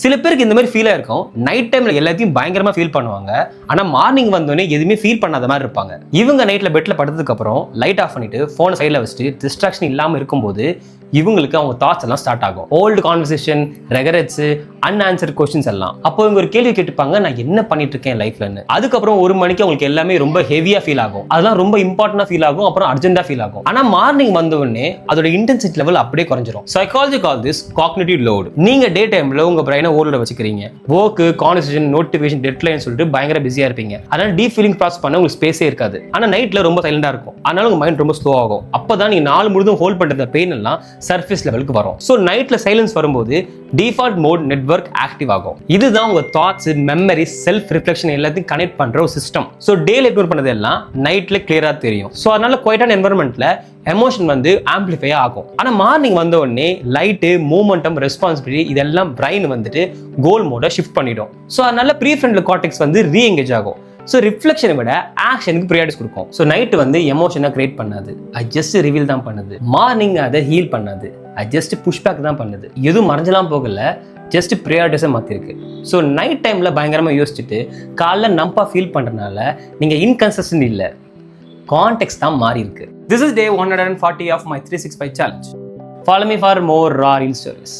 சில பேருக்கு இந்த மாதிரி ஃபீலாக இருக்கும். நைட் டைம்ல எல்லாத்தையும் பயங்கரமா ஃபீல் பண்ணுவாங்க. ஆனா மார்னிங் வந்தோடனே எதுவுமே ஃபீல் பண்ணாத மாதிரி இருப்பாங்க. இவங்க நைட்ல பெட்ல படுத்ததுக்கு அப்புறம் லைட் ஆஃப் பண்ணிட்டு போனை சைட்ல வச்சுட்டு டிஸ்ட்ராக்ஷன் இல்லாம இருக்கும்போது இவங்களுக்கு அவங்க தாட்ஸ் எல்லாம் ஸ்டார்ட் ஆகும். ஓல்டு கான்வர்சேஷன், ரெகரெட்ஸ், அன்ஆன்சர்ட் கொஸ்டின்ஸ் எல்லாம். அப்போ இவங்க ஒரு கேள்வி கேட்டுப்பாங்க, நான் என்ன பண்ணிட்டு இருக்கேன் லைஃப்லன்னு. அதுக்கப்புறம் 1 மணிக்கு அவங்களுக்கு எல்லாமே ரொம்ப ஹெவியா ஃபீல் ஆகும். அதெல்லாம் ரொம்ப இம்பார்ட்டன்டா ஃபீல் ஆகும், அப்புறம் அர்ஜென்ட்டா ஃபீல் ஆகும். ஆனா மார்னிங் வந்த உடனே அதோட இன்டென்சிட்டி லெவல் அப்படியே குறைஞ்சிரும். Psychology call this cognitive load. நீங்க டே டைம்ல உங்க பிரைனை ஓவர்லோட் வச்சுக்கிறீங்க. ஒர்க், கான்வர்சேஷன், நோட்டிஃபிகேஷன், டெட்லைன் சொல்லிட்டு பயங்கர பிஸியா இருப்பீங்க. அதனால டீப் ஃபீலிங் ப்ராசஸ் பண்ண உங்களுக்கு ஸ்பேஸே இருக்காது. ஆனா நைட்ல ரொம்ப சைலண்டா இருக்கும். அதனால உங்க மைண்ட் ரொம்ப ஸ்லோ ஆகும். அப்பதான் நீங்க நாள் முழுதும் ஹோல்ட் பண்ற பெயின் எல்லாம் சர்ஃபேஸ் லெவலுக்கு வரும். சோ நைட்ல சைலன்ஸ் வரும்போது டிஃபால்ட் மோட் நெட்வொர்க் ஆக்டிவ் ஆகும். இதுதான் உங்க தாட்ஸ், மெமரிஸ், செல்ஃப் ரிஃப்ளெக்ஷன் எல்லாத்தையும் கனெக்ட் பண்ற ஒரு சிஸ்டம். சோ டேல இக்னோர் பண்ணது எல்லாம் நைட்ல கிளியரா தெரியும். சோ அதனால குவைட்டான என்வரன்மெண்ட்ல எமோஷன் வந்து ஆம்பிளிஃபை ஆகும். ஆனா மார்னிங் வந்த உடனே லைட்டு, மூமெண்டம், ரெஸ்பான்சிபிலிட்டி இதெல்லாம் பிரைன் வந்துட்டு கோல் மோட ஷிஃப்ட் பண்ணிடும். சோ அதனால ப்ரீஃப்ரண்டல் கார்டெக்ஸ் வந்து ரீஎங்கேஜ் ஆகும். ஸோ ரிஃப்ளெக்ஷனை விட ஆக்ஷனுக்கு ப்ரியாரிட்டிஸ் கொடுக்கும். ஸோ நைட்டு வந்து எமோஷனை கிரியேட் பண்ணாது, அது ஜஸ்ட் ரிவீல் தான் பண்ணுது. மார்னிங் அதை ஹீல் பண்ணாது, அது ஜஸ்ட் புஷ்பேக் தான் பண்ணுது. எதுவும் மறைஞ்சலாம் போகல, ஜஸ்ட் ப்ரியாரிட்டிஸை மாற்றிருக்கு. ஸோ நைட் டைமில் பயங்கரமாக யோசிச்சுட்டு காலைல நம்பா ஃபீல் பண்ணுறதுனால நீங்கள் இன்கன்சிஸ்டன்ட் இல்லை, கான்டெக்ஸ்ட் தான் மாறி இருக்கு. This is day 140 of my 365 challenge. Follow me for more raw real stories.